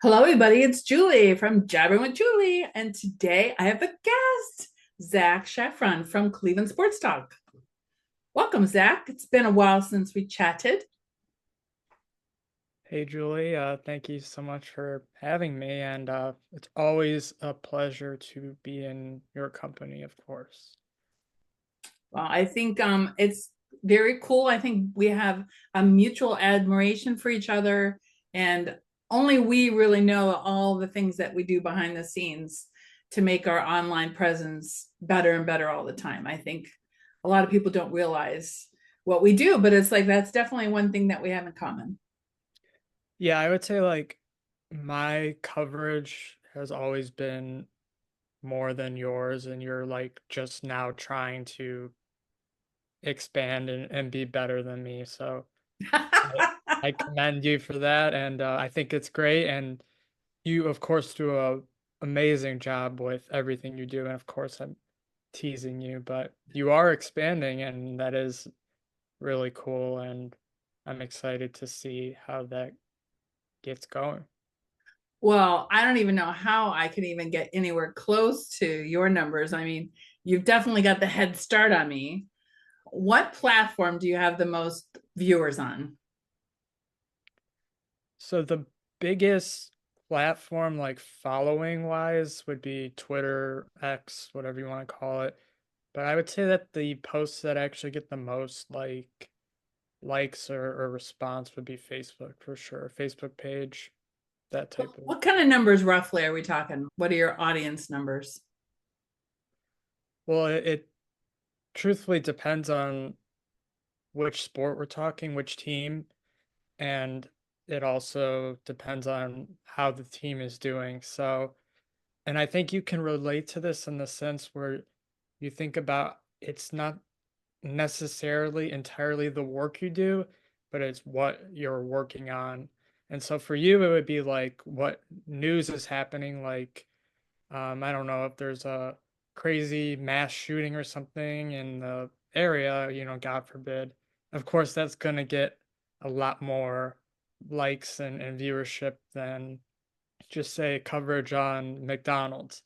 Hello, everybody. It's Julie from Jabbering with Julie. And today I have a guest, Zach Sheffron from Cleveland Sports Talk. Welcome, Zach. It's been a while since we chatted. Hey Julie, thank you so much for having me, and it's always a pleasure to be in your company, of course. Well, I think it's very cool. I think we have a mutual admiration for each other, and only we really know all the things that we do behind the scenes to make our online presence better and better all the time. I think a lot of people don't realize what we do, but it's like that's definitely one thing that we have in common. Yeah, I would say like my coverage has always been more than yours, and you're like just now trying to expand and be better than me. So I, I commend you for that, and I think it's great. And you, of course, do a amazing job with everything you do. And of course, I'm teasing you, but you are expanding, and that is really cool. And I'm excited to see how that gets going. Well, I don't even know how I can even get anywhere close to your numbers. I mean, you've definitely got the head start on me. What platform do you have the most viewers on? So the biggest platform, like following wise, would be Twitter, X, whatever you want to call it. But I would say that the posts that actually get the most likes or response would be Facebook for sure. Facebook page, that type of. What kind of numbers roughly are we talking? What are your audience numbers? Well, it truthfully depends on which sport we're talking, which team, and it also depends on how the team is doing. So, and I think you can relate to this in the sense where you think about it's not necessarily entirely the work you do, but it's what you're working on. And so for you, it would be like what news is happening, like I don't know if there's a crazy mass shooting or something in the area, God forbid. Of course, that's going to get a lot more likes and viewership than just say coverage on McDonald's.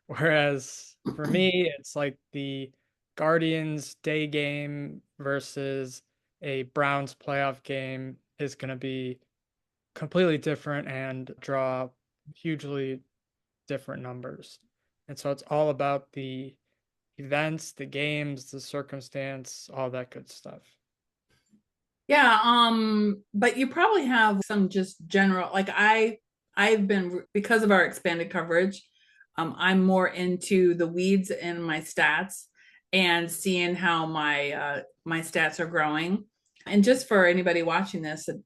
Whereas for me, it's like the Guardians day game versus a Browns playoff game is going to be completely different and draw hugely different numbers. And so it's all about the events, the games, the circumstance, all that good stuff. Yeah, but you probably have some just general, like I've been because of our expanded coverage, I'm more into the weeds in my stats and seeing how my stats are growing. And just for anybody watching this that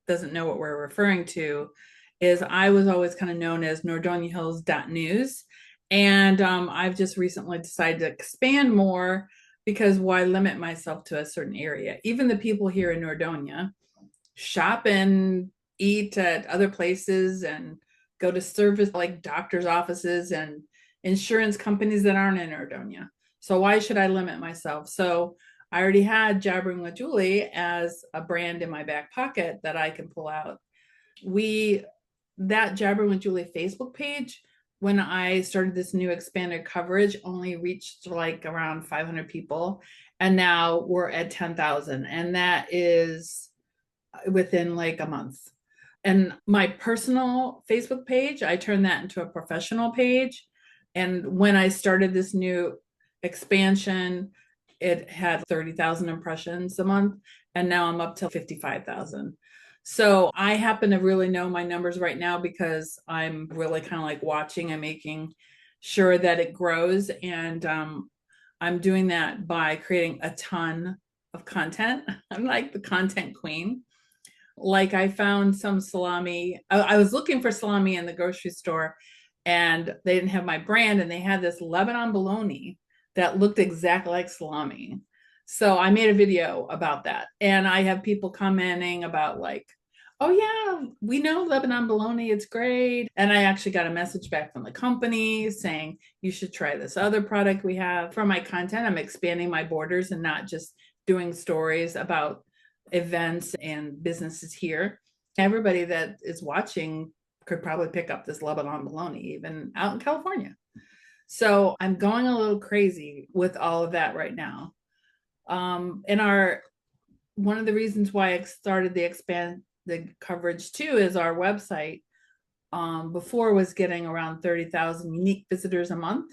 doesn't know what we're referring to, is I was always kind of known as NordoniaHills.news. And I've just recently decided to expand more because why limit myself to a certain area? Even the people here in Nordonia shop and eat at other places and go to service like doctors' offices and insurance companies that aren't in Nordonia. So why should I limit myself? So I already had Jabbering with Julie as a brand in my back pocket that I can pull out. We that Jabbering with Julie Facebook page, when I started this new expanded coverage, only reached like around 500 people. And now we're at 10,000. And that is within like a month. And my personal Facebook page, I turned that into a professional page. And when I started this new expansion, it had 30,000 impressions a month. And now I'm up to 55,000. So I happen to really know my numbers right now because I'm really kind of like watching and making sure that it grows. And I'm doing that by creating a ton of content. I'm like the content queen. Like I found some salami. I was looking for salami in the grocery store and they didn't have my brand and they had this Lebanon bologna that looked exactly like salami. So I made a video about that. And I have people commenting about like, oh yeah, we know Lebanon bologna, it's great. And I actually got a message back from the company saying you should try this other product we have. For my content, I'm expanding my borders and not just doing stories about events and businesses here. Everybody that is watching could probably pick up this Lebanon bologna, even out in California. So I'm going a little crazy with all of that right now. And our one of the reasons why I started the expand the coverage too is our website before was getting around 30,000 unique visitors a month.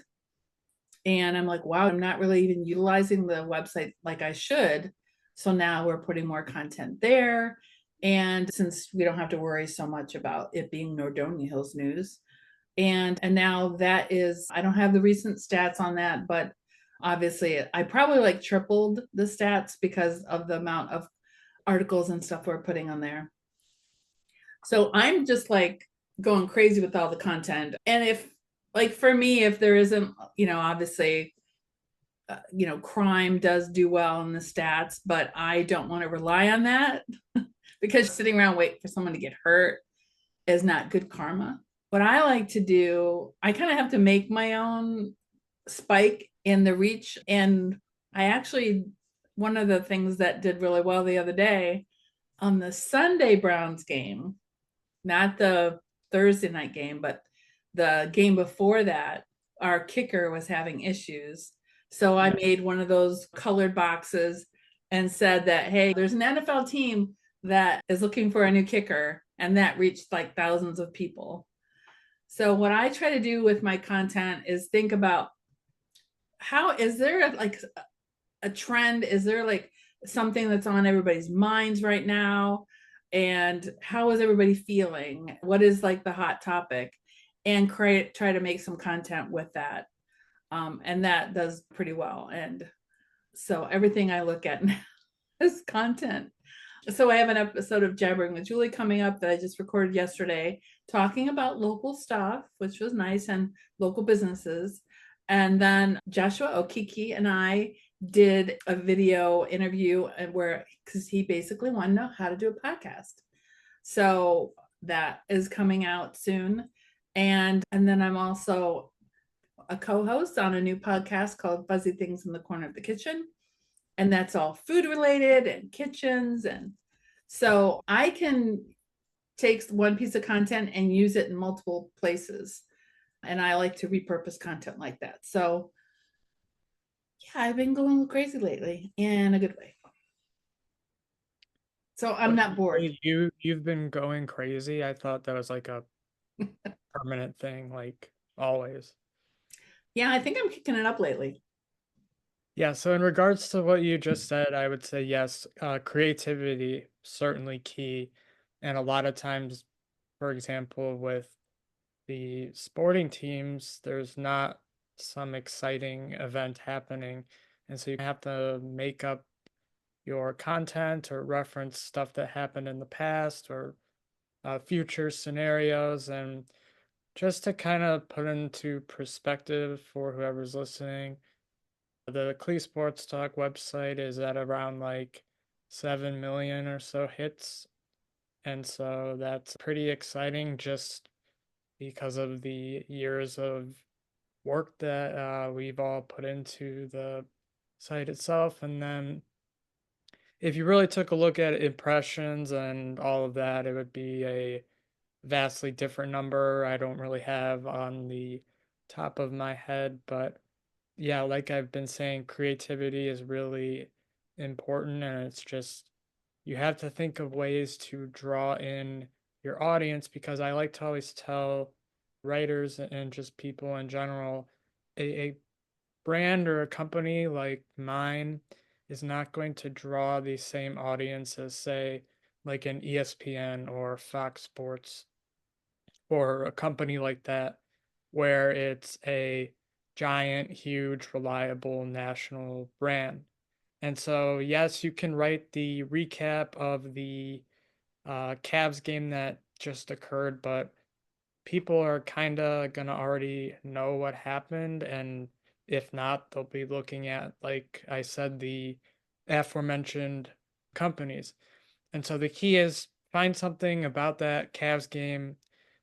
And I'm like, wow, I'm not really even utilizing the website like I should. So now we're putting more content there. And since we don't have to worry so much about it being Nordonia Hills news, and now that is, I don't have the recent stats on that, but obviously I probably like tripled the stats because of the amount of articles and stuff we're putting on there. So I'm just like going crazy with all the content. And if, like, for me, if there isn't, obviously, crime does do well in the stats, but I don't want to rely on that because sitting around waiting for someone to get hurt is not good karma. What I like to do, I kind of have to make my own spike in the reach. And I actually, one of the things that did really well the other day on the Sunday Browns game, not the Thursday night game, but the game before that, our kicker was having issues. So I made one of those colored boxes and said that, hey, there's an NFL team that is looking for a new kicker. And that reached like thousands of people. So what I try to do with my content is think about, how is there like a trend? Is there like something that's on everybody's minds right now? And how is everybody feeling? What is like the hot topic? And try to make some content with that. And that does pretty well. And so everything I look at now is content. So I have an episode of Jabbering with Julie coming up that I just recorded yesterday, talking about local stuff, which was nice, and local businesses. And then Joshua Okiki and I did a video interview where, because he basically wanted to know how to do a podcast. So that is coming out soon. And then I'm also a co-host on a new podcast called Fuzzy Things in the Corner of the Kitchen. And that's all food related and kitchens. And so I can take one piece of content and use it in multiple places. And I like to repurpose content like that. So yeah, I've been going crazy lately in a good way. So I'm But not bored. you've been going crazy. I thought that was like a permanent thing, like always. Yeah, I think I'm kicking it up lately. Yeah, so in regards to what you just said, I would say yes, creativity certainly key. And a lot of times, for example, with the sporting teams, there's not some exciting event happening. And so you have to make up your content or reference stuff that happened in the past or future scenarios. And just to kind of put into perspective for whoever's listening, the Clee Sports Talk website is at around like 7 million or so hits. And so that's pretty exciting just because of the years of work that we've all put into the site itself. And then if you really took a look at impressions and all of that, it would be a vastly different number. I don't really have on the top of my head, but yeah, like I've been saying, creativity is really important, and it's just you have to think of ways to draw in your audience because I like to always tell writers and just people in general, a brand or a company like mine is not going to draw the same audience as, say, like an ESPN or Fox Sports or a company like that, where it's a giant, huge, reliable national brand. And so, yes, you can write the recap of the Cavs game that just occurred, but people are kind of going to already know what happened. And if not, they'll be looking at, like I said, the aforementioned companies. And so the key is find something about that Cavs game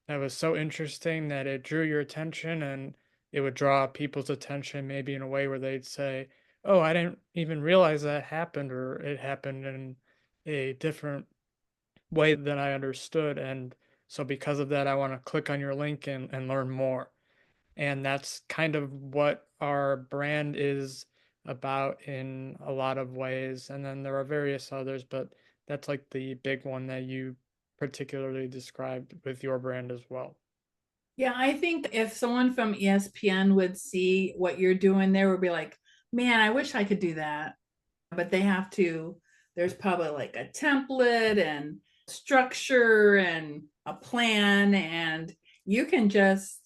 that was so interesting that it drew your attention and it would draw people's attention maybe in a way where they'd say, "Oh, I didn't even realize that happened," or "It happened and a different way than I understood. And so because of that, I want to click on your link and learn more. And that's kind of what our brand is about in a lot of ways. And then there are various others, but that's like the big one that you particularly described with your brand as well. Yeah, I think if someone from ESPN would see what you're doing there, would be like, man, I wish I could do that. But they have to, there's probably like a template and structure and a plan. And you can just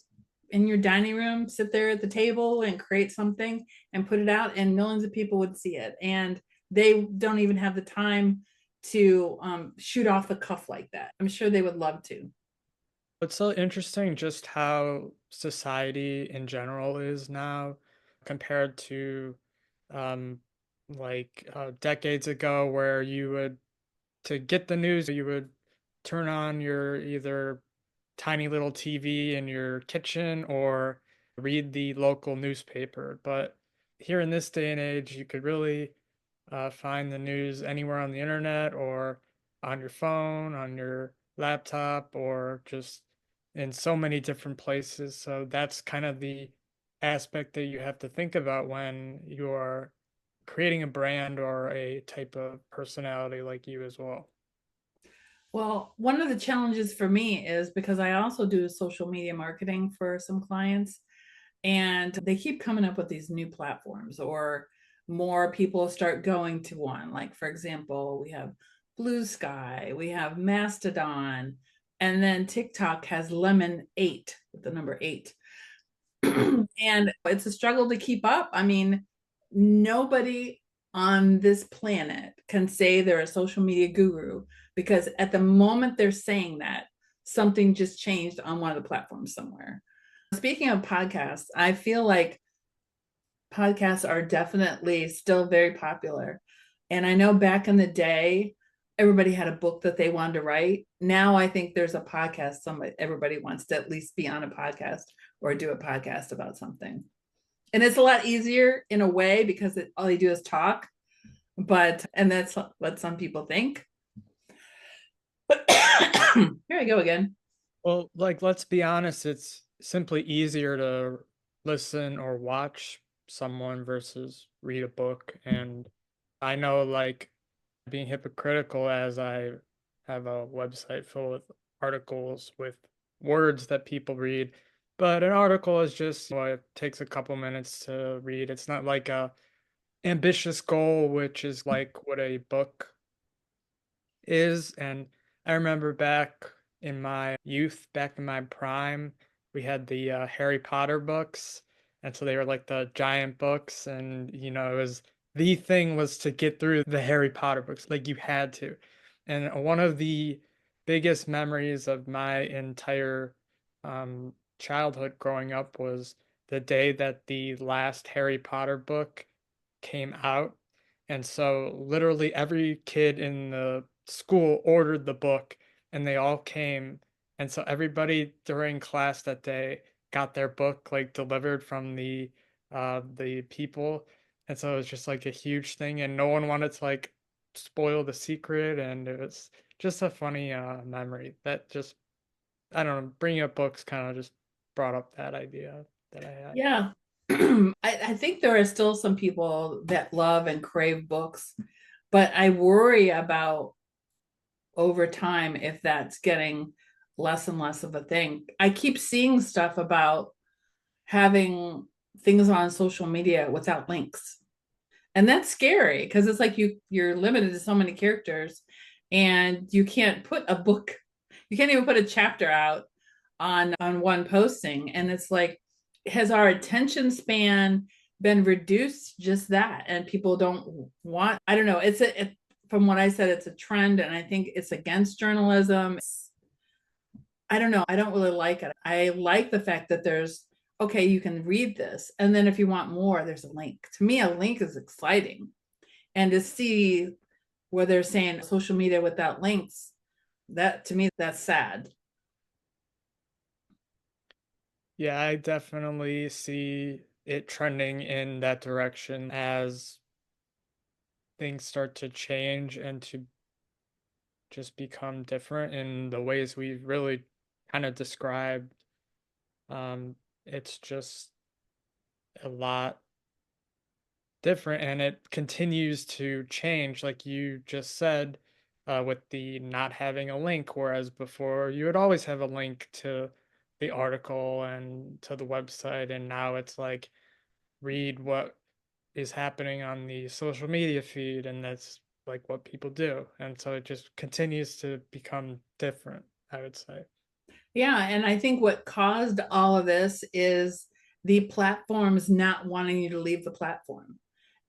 in your dining room sit there at the table and create something and put it out, and millions of people would see it. And they don't even have the time to shoot off the cuff like that. I'm sure they would love to. It's so interesting just how society in general is now compared to um, decades ago, where you would, to get the news, you would turn on your either tiny little TV in your kitchen or read the local newspaper. But here in this day and age, you could really find the news anywhere on the internet or on your phone, on your laptop, or just in so many different places. So that's kind of the aspect that you have to think about when you are creating a brand or a type of personality like you as well. Well, one of the challenges for me is because I also do social media marketing for some clients, and they keep coming up with these new platforms, or more people start going to one. Like, for example, we have Blue Sky, we have Mastodon, and then TikTok has Lemon 8 with the number 8. And it's a struggle to keep up. I mean, nobody on this planet can say they're a social media guru, because at the moment they're saying that, something just changed on one of the platforms somewhere. Speaking of podcasts, I feel like podcasts are definitely still very popular. And I know back in the day, everybody had a book that they wanted to write. Now I think there's a podcast, everybody wants to at least be on a podcast or do a podcast about something. And it's a lot easier in a way because all they do is talk. But, and that's what some people think. But here I go again. Well, like, let's be honest, it's simply easier to listen or watch someone versus read a book. And I know, like, being hypocritical as I have a website full of articles with words that people read, but an article is just, it takes a couple minutes to read. It's not like a ambitious goal, which is like what a book is. And I remember back in my youth, back in my prime, we had the Harry Potter books. And so they were like the giant books. And, it was the thing was to get through the Harry Potter books. Like you had to. And one of the biggest memories of my entire childhood growing up was the day that the last Harry Potter book came out. And so literally every kid in the school ordered the book and they all came. And so everybody during class that day got their book like delivered from the people. And so it was just like a huge thing and no one wanted to like spoil the secret, and it was just a funny memory that just, I don't know, bringing up books kind of just brought up that idea that I had. Yeah. I think there are still some people that love and crave books, but I worry about over time if that's getting less and less of a thing. I keep seeing stuff about having things on social media without links. And that's scary because it's like you're limited to so many characters, and you can't put a book, you can't even put a chapter out on one posting. And it's like, has our attention span been reduced just that? And people don't want, I don't know, from what I said, it's a trend, and I think it's against journalism. I don't know. I don't really like it. I like the fact that there's, okay, you can read this. And then if you want more, there's a link. To me, a link is exciting. And to see where they're saying social media without links, that to me, that's sad. Yeah, I definitely see it trending in that direction as things start to change and to just become different in the ways we really kind of described. It's just a lot different and it continues to change, like you just said, with the not having a link, whereas before you would always have a link to the article and to the website, and now it's like read what is happening on the social media feed, and that's like what people do. And so it just continues to become different, I would say. Yeah, and I think what caused all of this is the platforms not wanting you to leave the platform.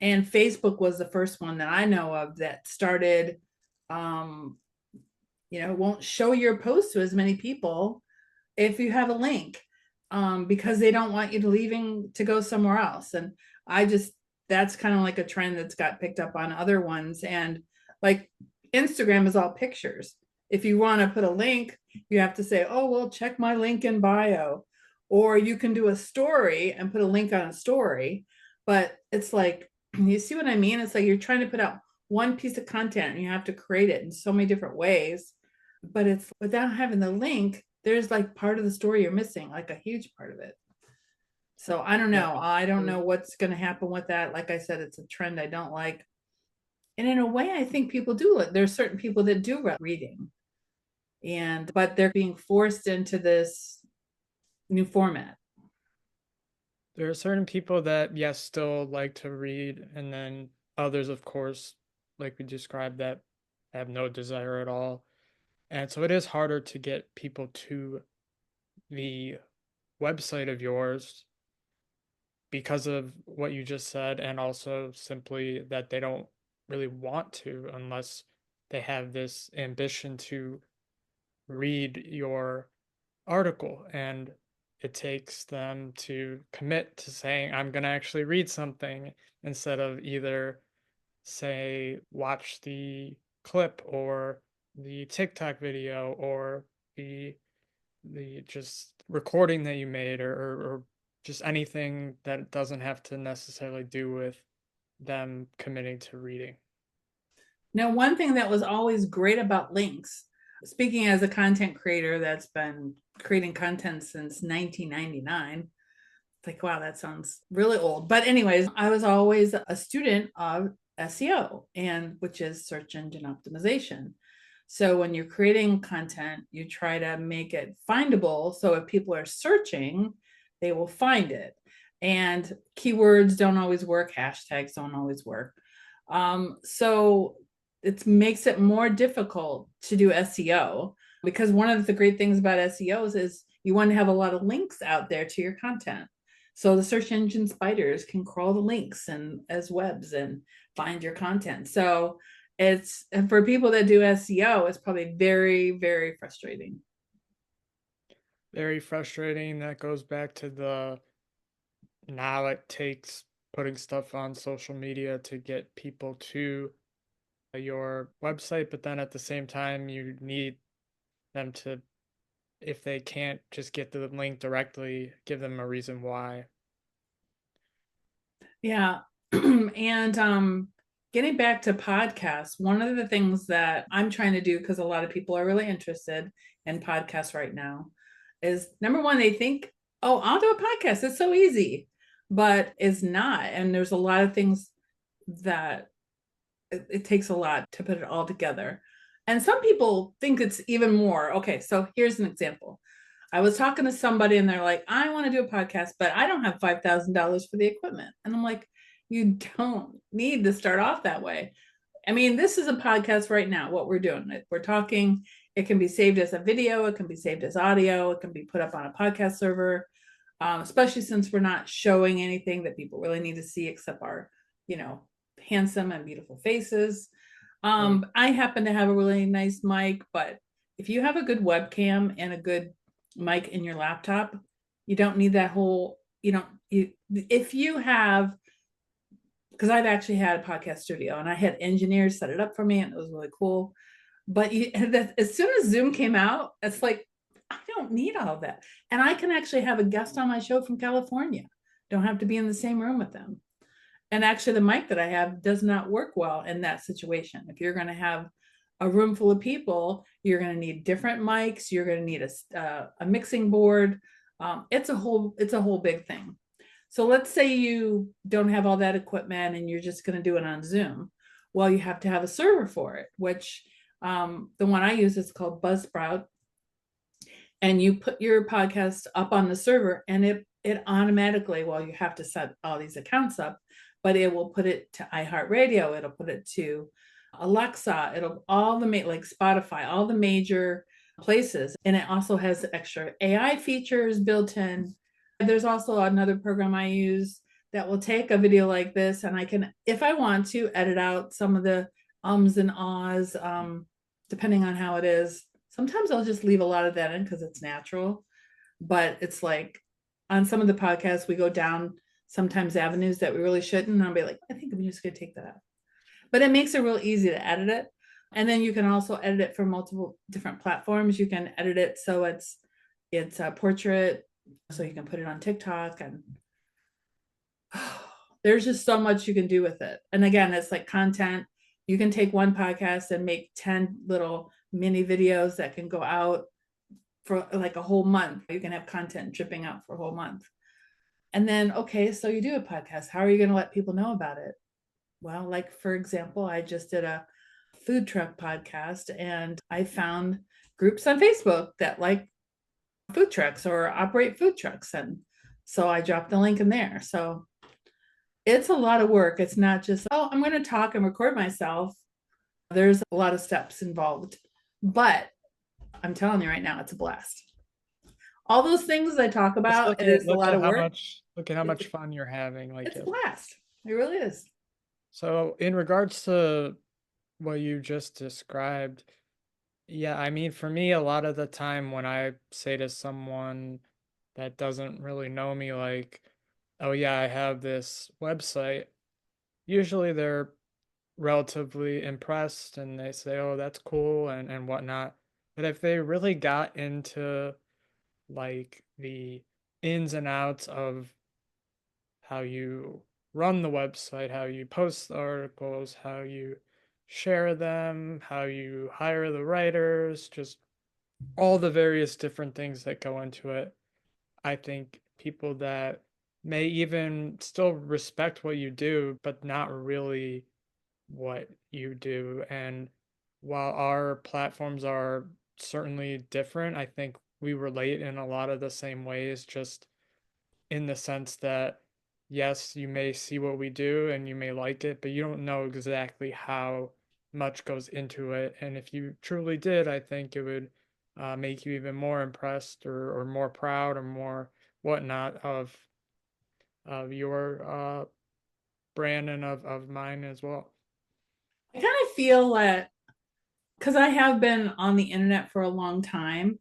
And Facebook was the first one that I know of that started, um, won't show your post to as many people if you have a link, because they don't want you to leaving to go somewhere else. And I just, that's kind of like a trend that's got picked up on other ones. And like Instagram is all pictures. If you want to put a link, you have to say, oh, well, check my link in bio. Or you can do a story and put a link on a story. But it's like, you see what I mean? It's like you're trying to put out one piece of content and you have to create it in so many different ways. But it's without having the link, there's like part of the story you're missing, like a huge part of it. So I don't Yeah, know. I don't know what's going to happen with that. Like I said, it's a trend I don't like. And in a way, I think people do it. There's certain people that do reading, and but they're being forced into this new format. there are certain people that, yes, still like to read, and then others, of course, like we described, that have no desire at all. And so it is harder to get people to the website of yours because of what you just said, and also simply that they don't really want to unless they have this ambition to read your article. And it takes them to commit to saying, I'm going to actually read something, instead of either say, watch the clip or the TikTok video or the just recording that you made, or just anything that doesn't have to necessarily do with them committing to reading. Now, one thing that was always great about links, speaking as a content creator that's been creating content since 1999, like, wow, that sounds really old. But, anyways, I was always a student of SEO, and which is search engine optimization. So when you're creating content, you try to make it findable. So if people are searching, they will find it. And keywords don't always work, hashtags don't always work. So it makes it more difficult to do SEO, because one of the great things about SEOs is you want to have a lot of links out there to your content. So the search engine spiders can crawl the links and as webs and find your content. So it's, and for people that do SEO, it's probably very, very frustrating. Very frustrating. That goes back to the, now it takes putting stuff on social media to get people to your website, but then at the same time, you need them to, if they can't just get to the link directly, give them a reason why. Yeah. And getting back to podcasts, one of the things that I'm trying to do, because a lot of people are really interested in podcasts right now, is number one, they think, oh, I'll do a podcast. It's so easy, but it's not. And there's a lot of things that it takes a lot to put it all together. And some people think it's even more. Okay, so here's an example. I was talking to somebody and they're like, I want to do a podcast, but I don't have $5,000 for the equipment. And I'm like, you don't need to start off that way. I mean, this is a podcast right now, what we're doing. We're talking, it can be saved as a video, it can be saved as audio, it can be put up on a podcast server, especially since we're not showing anything that people really need to see except our, you know, handsome and beautiful faces. Right. I happen to have a really nice mic, but if you have a good webcam and a good mic in your laptop, you don't need that whole, if you have, because I've actually had a podcast studio and I had engineers set it up for me and it was really cool. But as soon as Zoom came out, it's like, I don't need all of that. And I can actually have a guest on my show from California. Don't have to be in the same room with them. And actually, the mic that I have does not work well in that situation. If you're going to have a room full of people, you're going to need different mics. You're going to need a mixing board. It's a whole big thing. So let's say you don't have all that equipment and you're just going to do it on Zoom. Well, you have to have a server for it, which the one I use is called Buzzsprout, and you put your podcast up on the server, and it automatically, well, you have to set all these accounts up, but it will put it to iHeartRadio, it'll put it to Alexa, it'll all the like Spotify, all the major places. And it also has extra AI features built in. There's also another program I use that will take a video like this, and I can, if I want to, edit out some of the ums and ahs, depending on how it is. Sometimes I'll just leave a lot of that in because it's natural. But it's like on some of the podcasts, we go down sometimes avenues that we really shouldn't. And I'll be like, I think I'm just going to take that out. But it makes it real easy to edit it. And then you can also edit it for multiple different platforms. You can edit it so it's a portrait, so you can put it on TikTok, and there's just so much you can do with it. And again, it's like content. You can take one podcast and make 10 little mini videos that can go out for like a whole month. You can have content dripping out for a whole month. And then, okay, so you do a podcast. How are you going to let people know about it? Well, like for example, I just did a food truck podcast, and I found groups on Facebook that like food trucks or operate food trucks. And so I dropped the link in there. So it's a lot of work. It's not just, oh, I'm going to talk and record myself. There's a lot of steps involved, but I'm telling you right now, it's a blast. All those things I talk Just about, it is a lot of work. Look at how much fun you're having. Like It's a blast. It really is. So in regards to what you just described, yeah, I mean, for me, a lot of the time when I say to someone that doesn't really know me, like, oh yeah, I have this website, usually they're relatively impressed and they say, oh, that's cool and whatnot. But if they really got into like the ins and outs of how you run the website, how you post the articles, how you share them, how you hire the writers, just all the various different things that go into it. I think people that may even still respect what you do, but not really what you do. And while our platforms are certainly different, I think we relate in a lot of the same ways, just in the sense that, yes, you may see what we do and you may like it, but you don't know exactly how much goes into it. And if you truly did, I think it would make you even more impressed or more proud or more whatnot of your brand and of mine as well. I kind of feel that because I have been on the internet for a long time,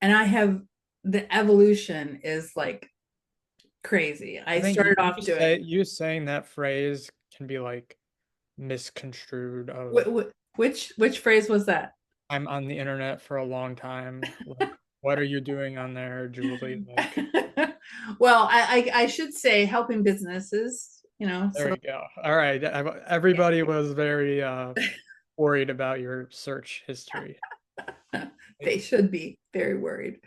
and I have, the evolution is like crazy. I I think started off doing, you saying that phrase can be like misconstrued of which phrase was that? I'm on the internet for a long time. Like, what are you doing on there, Julie? Like, Well, I should say helping businesses, there so we go. All right. Everybody was very worried about your search history. they should be very worried.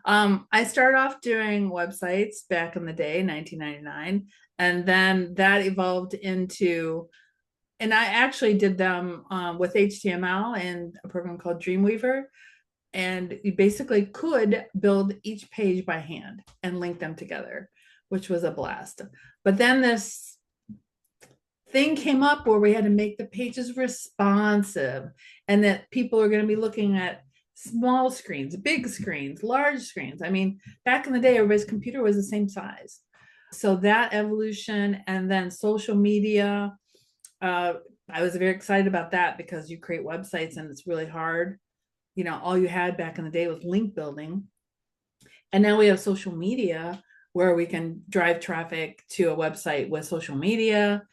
I started off doing websites back in the day, 1999, and then that evolved into, and I actually did them with HTML and a program called Dreamweaver. And you basically could build each page by hand and link them together, which was a blast. But then this thing came up where we had to make the pages responsive, and that people are going to be looking at small screens, big screens, large screens. I mean, back in the day, everybody's computer was the same size. So that evolution, and then social media, I was very excited about that because you create websites and it's really hard. All you had back in the day was link building. And now we have social media where we can drive traffic to a website with social media.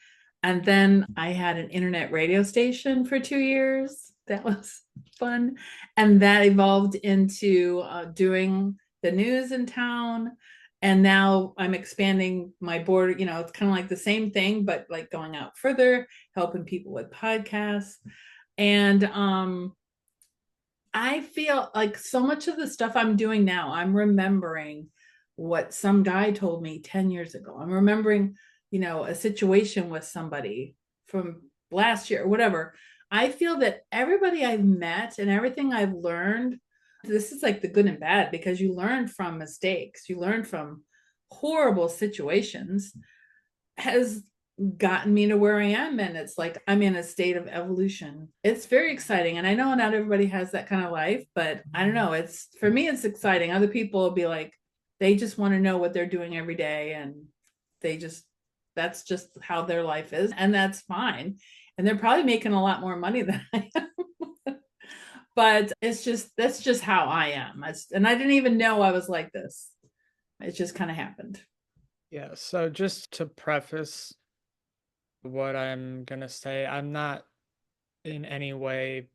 And then I had an internet radio station for 2 years. That was fun. And that evolved into doing the news in town. And now I'm expanding my board. It's kind of like the same thing, but like going out further, helping people with podcasts. And I feel like so much of the stuff I'm doing now, I'm remembering what some guy told me 10 years ago. I'm remembering, a situation with somebody from last year or whatever. I feel that everybody I've met and everything I've learned, this is like the good and bad because you learn from mistakes, you learn from horrible situations, has gotten me to where I am. And it's like I'm in a state of evolution. It's very exciting. And I know not everybody has that kind of life, but I don't know. It's for me, it's exciting. Other people will be like, they just want to know what they're doing every day. And they just, that's just how their life is. And that's fine. And they're probably making a lot more money than I am. But it's just, that's just how I am. And I didn't even know I was like this. It just kind of happened. Yeah, so just to preface what I'm gonna say, I'm not in any way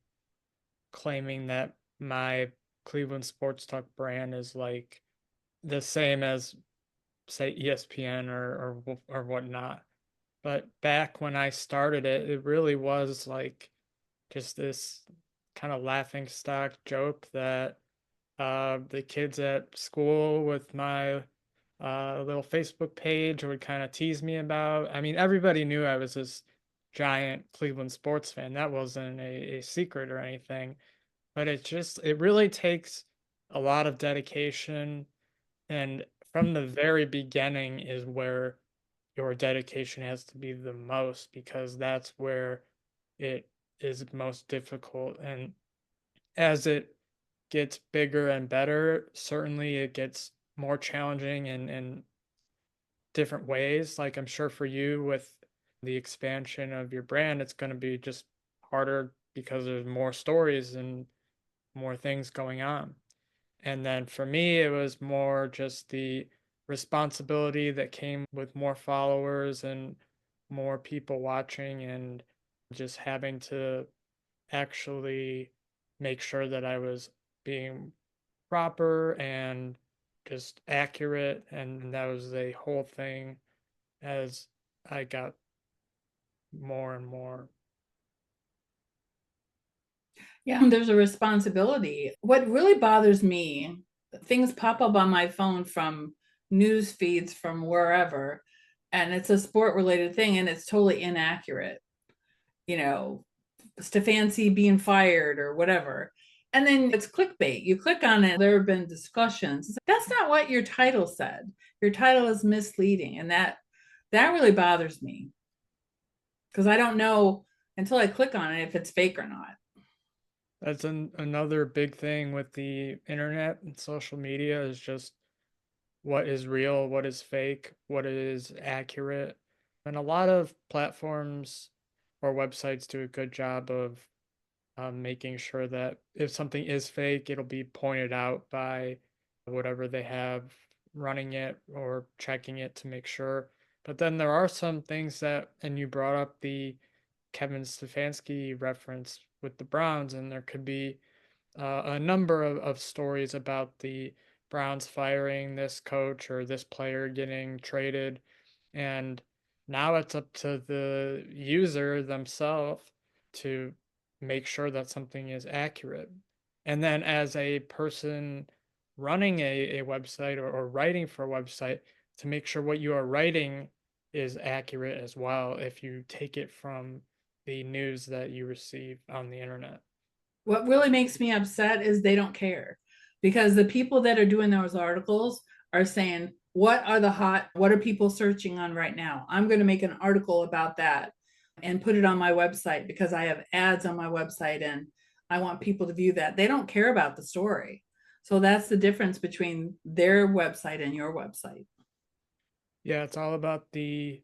claiming that my Cleveland Sports Talk brand is like the same as say ESPN or whatnot. But back when I started it, it really was like just this kind of laughing stock joke that the kids at school with my little Facebook page would kind of tease me about. I mean, everybody knew I was this giant Cleveland sports fan. That wasn't a secret or anything, but it really takes a lot of dedication. And from the very beginning is where your dedication has to be the most because that's where it is most difficult. And as it gets bigger and better, certainly it gets more challenging in different ways. Like I'm sure for you with the expansion of your brand, it's going to be just harder because there's more stories and more things going on. And then for me, it was more just the responsibility that came with more followers and more people watching and just having to actually make sure that I was being proper and just accurate. And that was the whole thing as I got more and more. Yeah, there's a responsibility. What really bothers me, things pop up on my phone from news feeds from wherever, and it's a sport related thing and it's totally inaccurate. You know, Stefanski being fired or whatever. And then it's clickbait. You click on it, there have been discussions. That's not what your title said. Your title is misleading. And that really bothers me because I don't know until I click on it if it's fake or not. That's another big thing with the internet and social media is just what is real, what is fake, what is accurate. And a lot of platforms or websites do a good job of making sure that if something is fake, it'll be pointed out by whatever they have running it or checking it to make sure. But then there are some things that, and you brought up the Kevin Stefanski reference with the Browns, and there could be a number of stories about the Browns firing this coach or this player getting traded. And now it's up to the user themselves to make sure that something is accurate. And then as a person running a website or writing for a website, to make sure what you are writing is accurate as well if you take it from the news that you receive on the internet. What really makes me upset is they don't care because the people that are doing those articles are saying, what are people searching on right now? I'm going to make an article about that and put it on my website because I have ads on my website and I want people to view that. They don't care about the story. So that's the difference between their website and your website. Yeah, it's all about the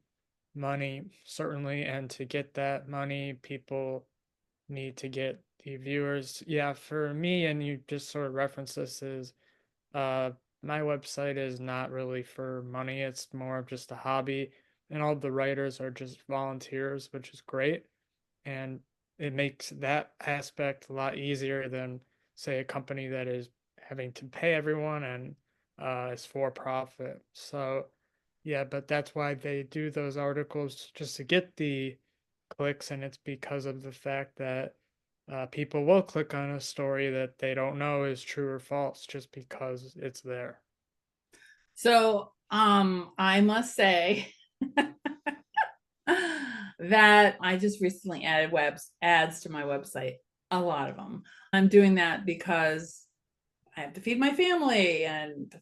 money, certainly. And to get that money, people need to get the viewers. Yeah, for me, and you just sort of reference this, is uh, my website is not really for money. It's more of just a hobby. And all the writers are just volunteers, which is great. And it makes that aspect a lot easier than, say, a company that is having to pay everyone and is for profit. So, yeah, but that's why they do those articles just to get the clicks, and it's because of the fact that people will click on a story that they don't know is true or false just because it's there. So I must say that I just recently added webs ads to my website, a lot of them. I'm doing that because I have to feed my family and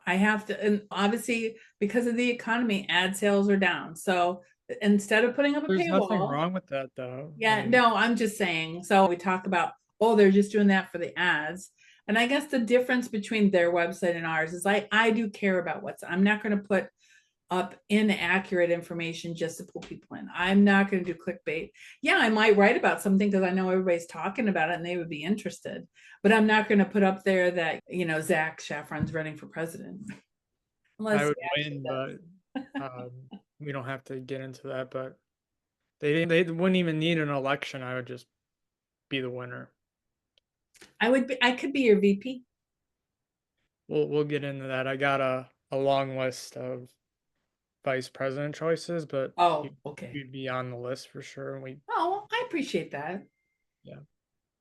I have to, and obviously because of the economy, ad sales are down. So instead of putting up a There's nothing paywall, wrong with that, though. I yeah, mean, no, I'm just saying. So we talk about, oh, they're just doing that for the ads. And I guess the difference between their website and ours is I do care about what's, I'm not going to put up inaccurate information just to pull people in. I'm not going to do clickbait. Yeah, I might write about something because I know everybody's talking about it and they would be interested. But I'm not going to put up there that, Zach Shafron's running for president I unless he would actually win, does. but um, we don't have to get into that. But they wouldn't even need an election. I would just be the winner. I could be your VP. We'll get into that. I got a long list of vice president choices, but you Oh, okay. you'd be on the list for sure. And we Oh, I appreciate that. yeah.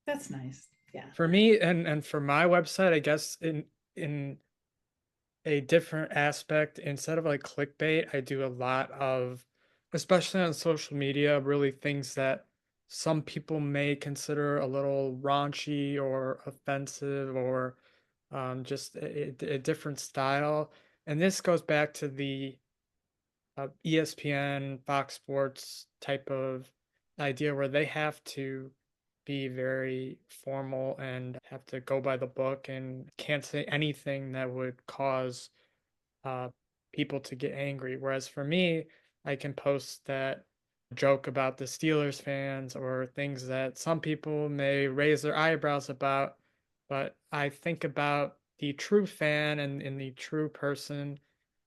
That's nice. Yeah. For me and for my website, I guess in a different aspect, instead of like clickbait, I do a lot of, especially on social media, really things that some people may consider a little raunchy or offensive or just a different style. And this goes back to the ESPN, Fox Sports type of idea where they have to be very formal and have to go by the book and can't say anything that would cause uh, people to get angry. Whereas for me, I can post that joke about the Steelers fans or things that some people may raise their eyebrows about, but I think about the true fan and the true person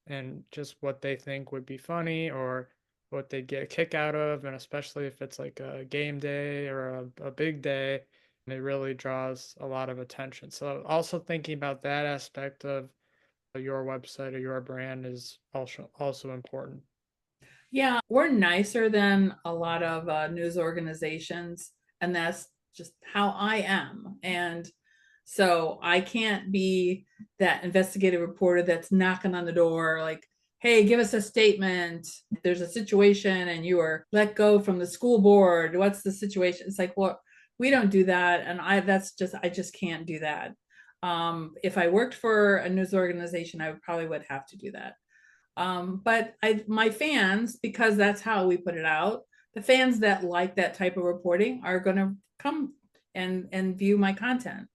and just what they think would be funny or what they get a kick out of, and especially if it's like a game day or a big day, it really draws a lot of attention. So also thinking about that aspect of your website or your brand is also important. Yeah, we're nicer than a lot of news organizations, and that's just how I am. And so I can't be that investigative reporter that's knocking on the door, like, hey, give us a statement. There's a situation and you are let go from the school board. What's the situation? It's like, well, we don't do that. And I just can't do that. If I worked for a news organization, I probably would have to do that. But my fans, because that's how we put it out, the fans that like that type of reporting are going to come and view my content.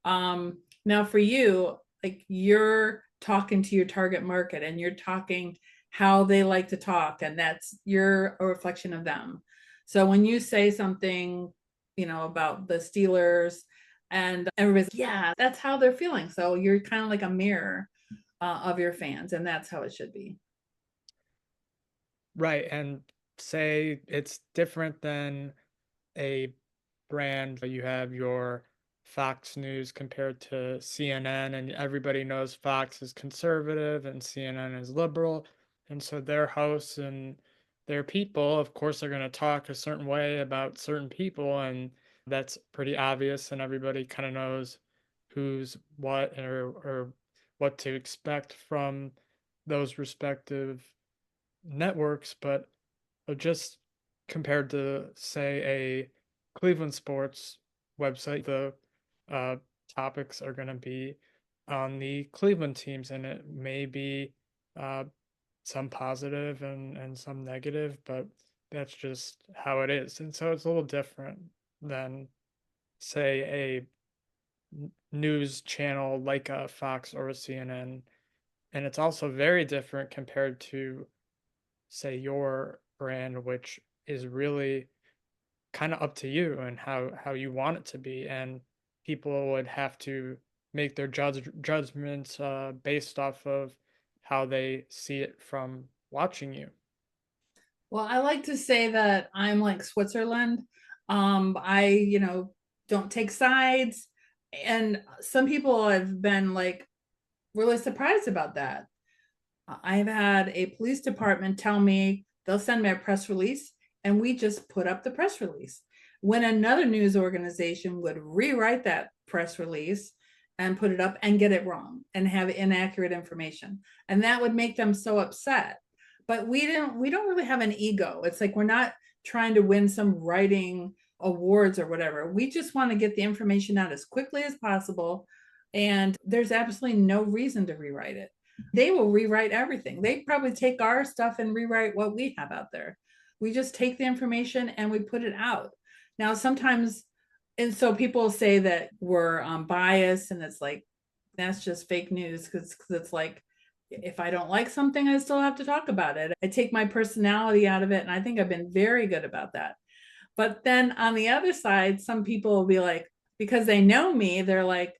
Now for you, like you're talking to your target market and you're talking how they like to talk, and that's you're a reflection of them. So when you say something, about the Steelers, and everybody's yeah, that's how they're feeling. So you're kind of like a mirror of your fans, and that's how it should be. Right. And say it's different than a brand. You have your Fox News compared to CNN, and everybody knows Fox is conservative and CNN is liberal. And so their hosts and their people, of course, are going to talk a certain way about certain people, and that's pretty obvious, and everybody kind of knows who's what or what to expect from those respective networks. But just compared to, say, a Cleveland sports website, the uh, topics are going to be on the Cleveland teams, and it may be uh, some positive and some negative, but that's just how it is. And so it's a little different than, say, a news channel like a Fox or a CNN. And it's also very different compared to, say, your brand, which is really kind of up to you and how you want it to be, and people would have to make their judgments based off of how they see it from watching you. Well, I like to say that I'm like Switzerland. I, don't take sides. And some people have been like really surprised about that. I've had a police department tell me they'll send me a press release and we just put up the press release. when another news organization would rewrite that press release and put it up and get it wrong and have inaccurate information. And that would make them so upset. But we don't really have an ego. It's like we're not trying to win some writing awards or whatever. We just want to get the information out as quickly as possible. And there's absolutely no reason to rewrite it. They will rewrite everything. They probably take our stuff and rewrite what we have out there. We just take the information and we put it out. Now, sometimes, and so people say that we're biased, and it's like, that's just fake news because it's like, if I don't like something, I still have to talk about it. I take my personality out of it, and I think I've been very good about that. But then on the other side, some people will be like, because they know me, they're like,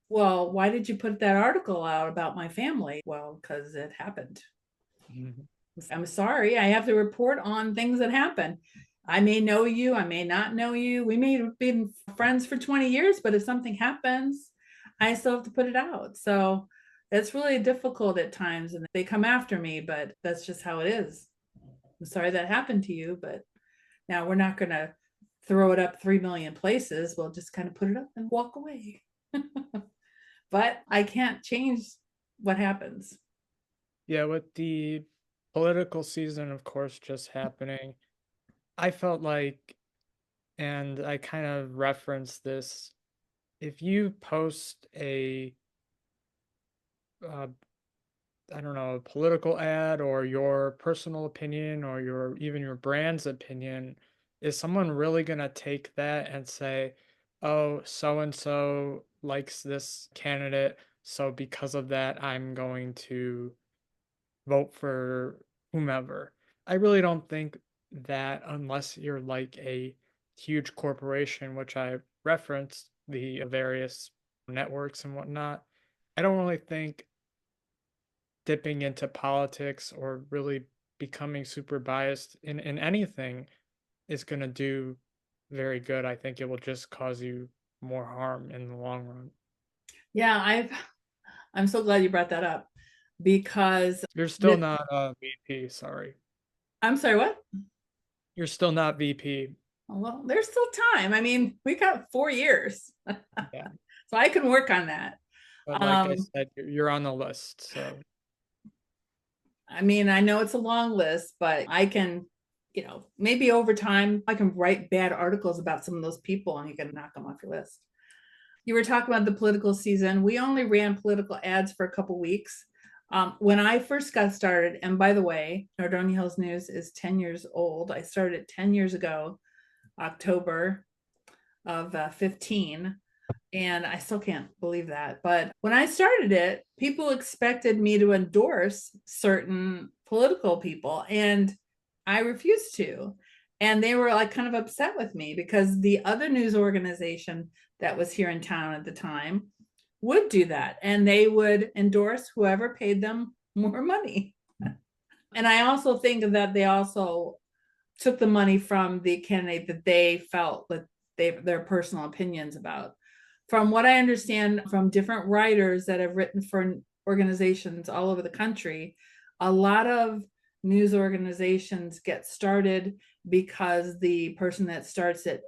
well, why did you put that article out about my family? Well, because it happened. Mhm. I'm sorry, I have to report on things that happen. I may know you, I may not know you. We may have been friends for 20 years, but if something happens, I still have to put it out. So it's really difficult at times, and they come after me, but that's just how it is. I'm sorry that happened to you, but now we're not going to throw it up 3 million places. We'll just kind of put it up and walk away. But I can't change what happens. Yeah, with the political season, of course, just happening, I felt like, and I kind of referenced this, if you post a, uh, I don't know, a political ad or your personal opinion or your even your brand's opinion, is someone really gonna take that and say, oh, so and so likes this candidate, so because of that, I'm going to vote for whomever? I really don't think that unless you're like a huge corporation, which I referenced the various networks and whatnot, I don't really think dipping into politics or really becoming super biased in anything is going to do very good. I think it will just cause you more harm in the long run. Yeah, I'm so glad you brought that up because You're still the, not VP, sorry. I'm sorry, what? You're still not VP. Well, there's still time. I mean, we got 4 years, Yeah. so I can work on that. But like I Um, said, you're on the list. So I mean, I know it's a long list, but I can, maybe over time, I can write bad articles about some of those people and you can knock them off your list. You were talking about the political season. We only ran political ads for a couple weeks. When I first got started, and by the way, Nordonia Hills News is 10 years old. I started 10 years ago, October of 15. And I still can't believe that. But when I started it, people expected me to endorse certain political people, and I refused to. And they were like kind of upset with me because the other news organization that was here in town at the time would do that, and they would endorse whoever paid them more money. And I also think that they also took the money from the candidate that they felt that their personal opinions about. From what I understand from different writers that have written for organizations all over the country, a lot of news organizations get started because the person that starts it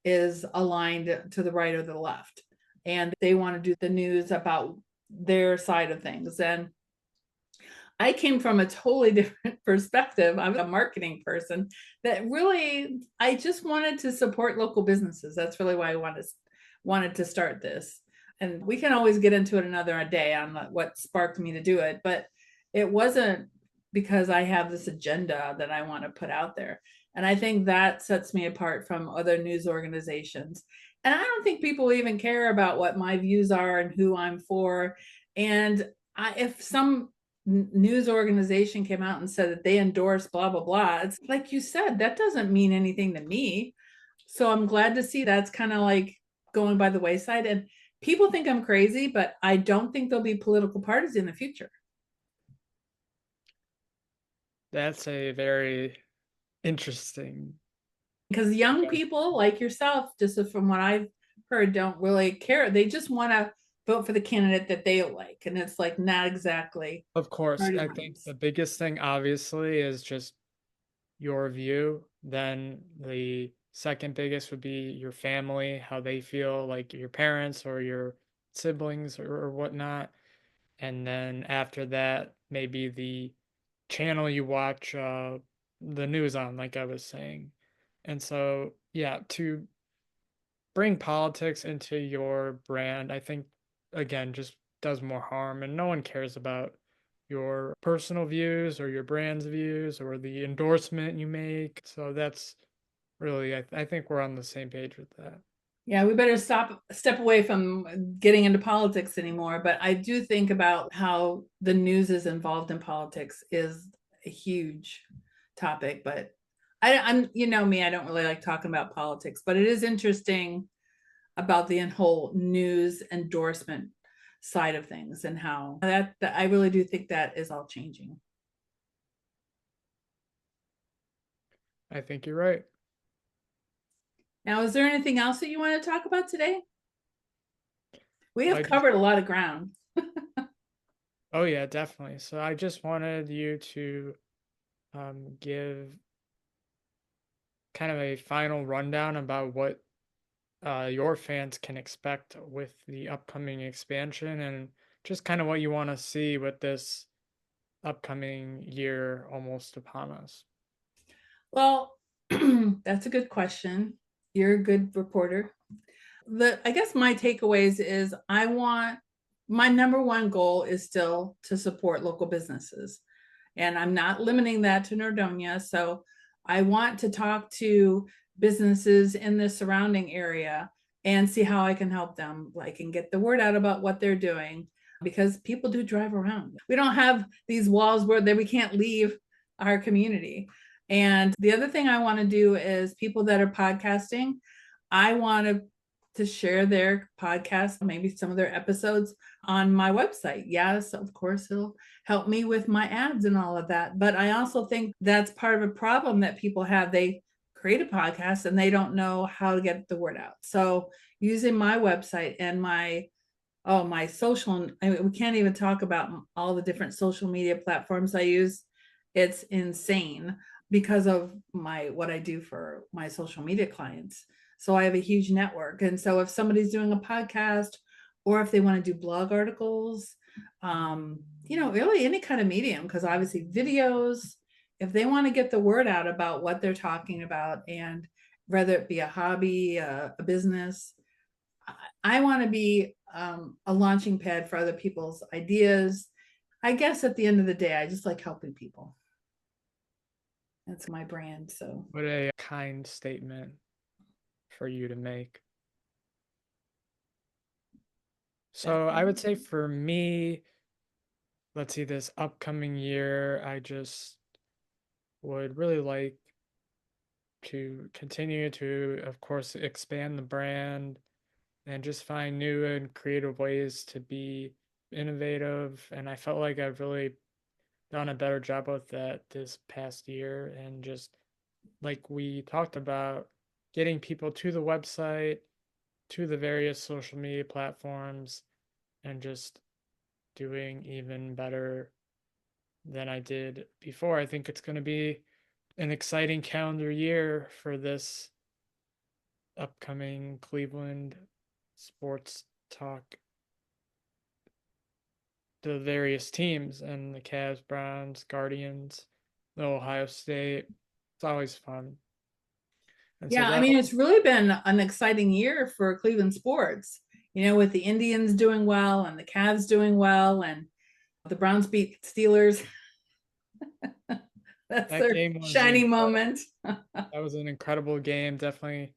is aligned to the right or the left, and they want to do the news about their side of things. And I came from a totally different perspective. I'm a marketing person that really, I just wanted to support local businesses. That's really why I wanted to start this. And we can always get into it another day on what sparked me to do it, but it wasn't because I have this agenda that I want to put out there. And I think that sets me apart from other news organizations. And I don't think people even care about what my views are and who I'm for. And if some news organization came out and said that they endorse blah blah blah, it's like you said, that doesn't mean anything to me. So I'm glad to see that's kind of like going by the wayside. And people think I'm crazy, but I don't think there'll be political parties in the future that's a very interesting. because young Yeah. people like yourself, just from what I've heard, don't really care. They just want to vote for the candidate that they like, and it's like not exactly Of course, party I think lines. the biggest thing obviously is just your view, then the Second biggest would be your family, how they feel, like your parents or your siblings or whatnot. And then after that, maybe the channel you watch the news on, like I was saying. And so, yeah, to bring politics into your brand, I think, again, just does more harm. And no one cares about your personal views or your brand's views or the endorsement you make. So that's really, I think we're on the same page with that. Yeah, we better step away from getting into politics anymore. But I do think about how the news is involved in politics is a huge topic. But I'm, you know me, I don't really like talking about politics, but it is interesting about the whole news endorsement side of things and how that I really do think that is all changing. I think you're right. Now, is there anything else that you want to talk about today? We Well, have covered a lot of ground. oh yeah, definitely. So I just wanted you to give kind of a final rundown about what your fans can expect with the upcoming expansion and just kind of what you want to see with this upcoming year almost upon us. Well, that's a good question. You're a good reporter. I guess my takeaways is I want my number one goal is still to support local businesses. And I'm not limiting that to Nordonia. So I want to talk to businesses in the surrounding area and see how I can help them, like, and get the word out about what they're doing because people do drive around. We don't have these walls where we can't leave our community. And the other thing I want to do is people that are podcasting, I want to share their podcast, maybe some of their episodes on my website. Yes, of course, it'll help me with my ads and all of that. But I also think that's part of a problem that people have. They create a podcast and they don't know how to get the word out. So using my website and my social, I mean, we can't even talk about all the different social media platforms I use. It's insane because of my what I do for my social media clients. So I have a huge network. And so if somebody's doing a podcast or if they want to do blog articles, really any kind of medium, because obviously videos, if they want to get the word out about what they're talking about, and whether it be a hobby, a business, I want to be a launching pad for other people's ideas. I guess at the end of the day, I just like helping people. That's my brand. So, What a kind statement for you to make. So I would say for me, let's see, this upcoming year, I just would really like to continue to, of course, expand the brand and just find new and creative ways to be innovative. And I felt like I've really done a better job with that this past year. And just like we talked about, getting people to the website, to the various social media platforms, and just doing even better than I did before. I think it's going to be an exciting calendar year for this upcoming Cleveland sports talk, the various teams and the Cavs, Browns, Guardians, the Ohio State. It's always fun. And so yeah, I that mean, it's really been an exciting year for Cleveland sports, with the Indians doing well and the Cavs doing well and the Browns beat Steelers. That's that their game was shining incredible. moment. That was an incredible game. Definitely,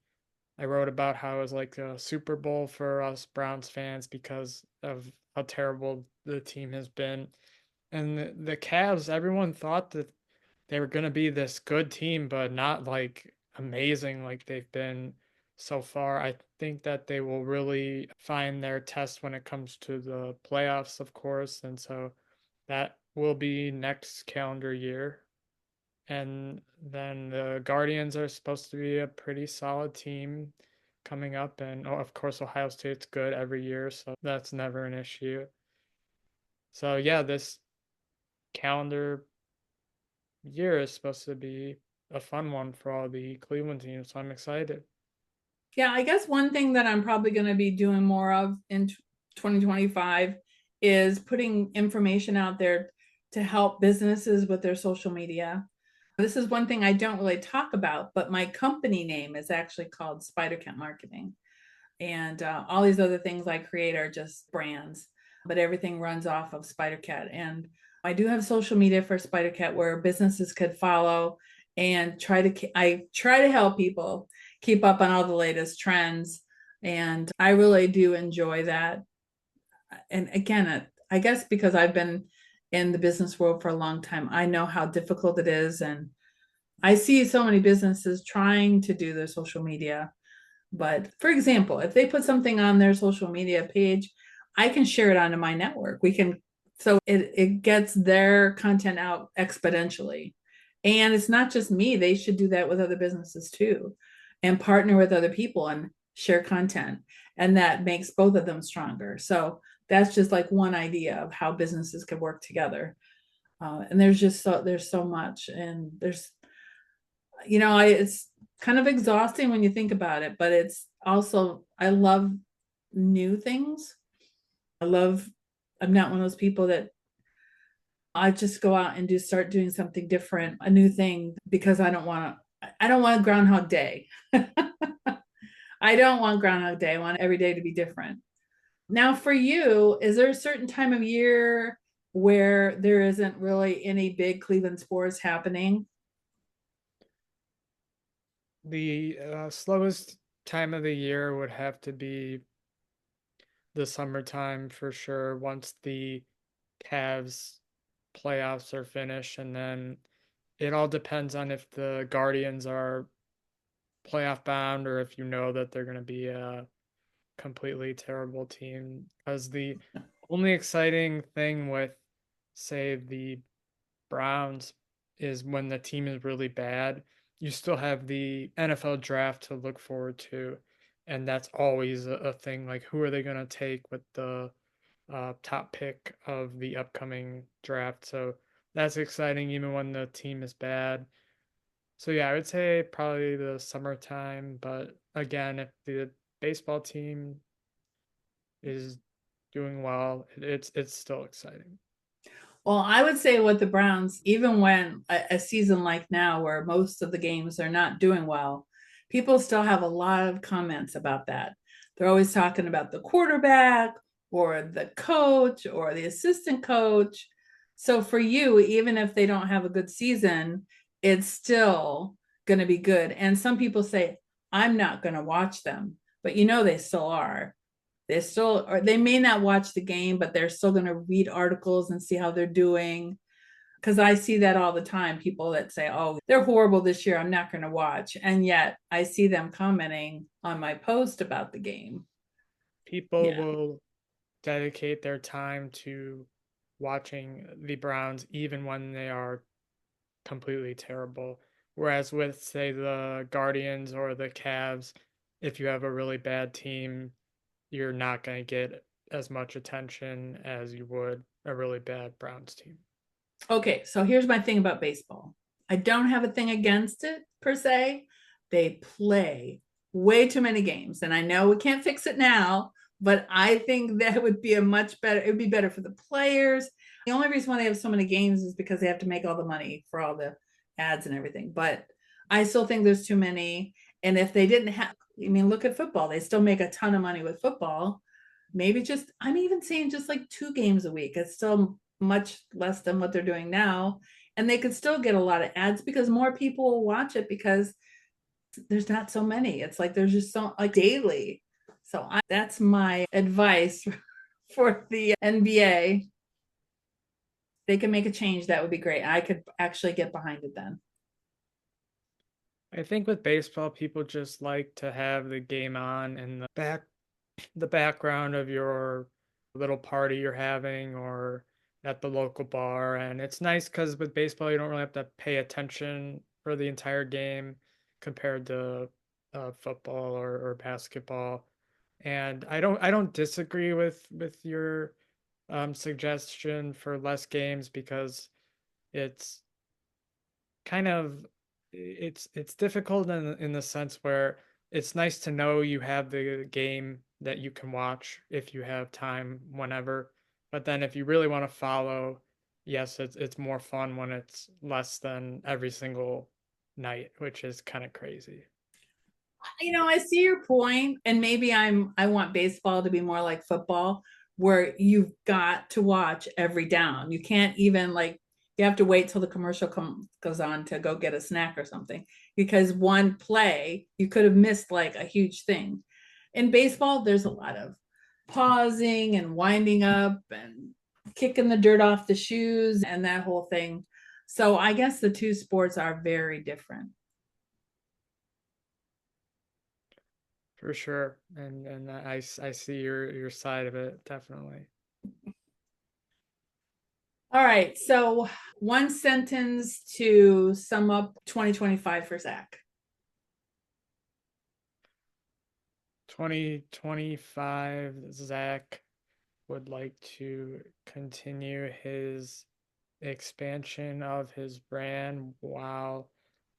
I wrote about how it was like a Super Bowl for us Browns fans because of how terrible the team has been. And the Cavs, everyone thought that they were going to be this good team, but not like amazing like they've been so far. I think that they will really find their test when it comes to the playoffs, of course. And so that will be next calendar year. And then the Guardians are supposed to be a pretty solid team coming up. And oh, of course, Ohio State's good every year, so that's never an issue. So, yeah, this calendar year is supposed to be a fun one for all the Cleveland teams. So I'm excited. Yeah, I guess one thing that I'm probably going to be doing more of in 2025 is putting information out there to help businesses with their social media. This is one thing I don't really talk about, but my company name is actually called Spider Cat Marketing. And all these other things I create are just brands, but everything runs off of SpiderCat. And I do have social media for SpiderCat where businesses could follow and I try to help people keep up on all the latest trends. And I really do enjoy that. And again, I guess because I've been in the business world for a long time, I know how difficult it is. And I see so many businesses trying to do their social media, but for example, if they put something on their social media page, I can share it onto my network. We can, so it gets their content out exponentially. And it's not just me, they should do that with other businesses too, and partner with other people and share content. And that makes both of them stronger. So that's just like one idea of how businesses could work together. And there's so much, and it's kind of exhausting when you think about it, but it's also, I love new things. I love, I'm not one of those people that I just go out and start doing something different, a new thing, because I don't want Groundhog Day. I don't want Groundhog Day. I want every day to be different. Now, for you, is there a certain time of year where there isn't really any big Cleveland sports happening? The slowest time of the year would have to be the summertime for sure. Once the Cavs playoffs are finished, and then it all depends on if the Guardians are playoff bound or if you know that they're going to be a completely terrible team. Because the only exciting thing with, say, the Browns is when the team is really bad, you still have the NFL draft to look forward to. And that's always a thing. Like, who are they going to take with the top pick of the upcoming draft? So that's exciting even when the team is bad. So yeah, I would say probably the summertime, but again, if the baseball team is doing well, it's still exciting. Well, I would say with the Browns, even when a season like now, where most of the games are not doing well, people still have a lot of comments about that. They're always talking about the quarterback or the coach or the assistant coach. So for you, even if they don't have a good season, it's still going to be good. And some people say, I'm not going to watch them, but they still are. They still, or they may not watch the game, but they're still going to read articles and see how they're doing. Because I see that all the time. People that say, oh, they're horrible this year, I'm not going to watch. And yet I see them commenting on my post about the game. People Yeah. will dedicate their time to watching the Browns even when they are completely terrible. Whereas with, say, the Guardians or the Cavs, if you have a really bad team, you're not going to get as much attention as you would a really bad Browns team. Okay, so here's my thing about baseball. I don't have a thing against it per se. They play way too many games, and I know we can't fix it now, but I think that would be it would be better for the players. The only reason why they have so many games is because they have to make all the money for all the ads and everything. But I still think there's too many. And if they didn't have, I mean, look at football. They still make a ton of money with football. Maybe I'm even saying just like 2 games a week. It's still much less than what they're doing now. And they could still get a lot of ads because more people will watch it because there's not so many. It's like there's just so like daily. So that's my advice for the NBA. They can make a change. That would be great. I could actually get behind it then. I think with baseball, people just like to have the game on in the background of your little party you're having or at the local bar. And it's nice because with baseball, you don't really have to pay attention for the entire game compared to football or basketball. And I don't disagree with your suggestion for less games because it's kind of it's difficult in the sense where it's nice to know you have the game that you can watch if you have time whenever. But then if you really want to follow, yes, it's more fun when it's less than every single night, which is kind of crazy. I see your point, and maybe I want baseball to be more like football, where you've got to watch every down. You can't even like you have to wait till the commercial goes on to go get a snack or something because one play you could have missed like a huge thing. In baseball, there's a lot of pausing and winding up and kicking the dirt off the shoes and that whole thing. So I guess the two sports are very different. For sure. And I see your side of it, definitely. All right. So, one sentence to sum up 2025 for Zach. 2025, Zach would like to continue his expansion of his brand while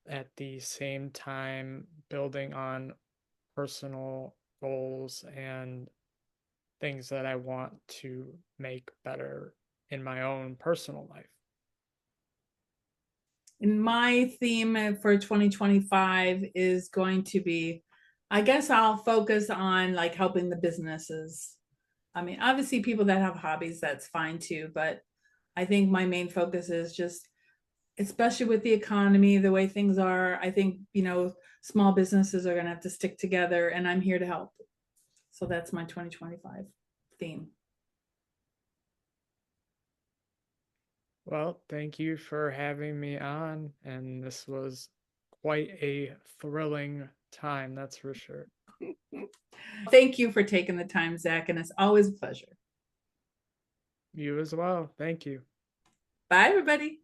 at the same time building on personal goals and things that I want to make better in my own personal life. And my theme for 2025 is going to be I guess I'll focus on like helping the businesses. I mean, obviously, people that have hobbies, that's fine too. But I think my main focus is just, especially with the economy, the way things are, I think, small businesses are going to have to stick together, and I'm here to help. So that's my 2025 theme. Well, thank you for having me on, and this was quite a thrilling time, that's for sure. Thank you for taking the time, Zach, and it's always a pleasure. You as well. Thank you. Bye, everybody.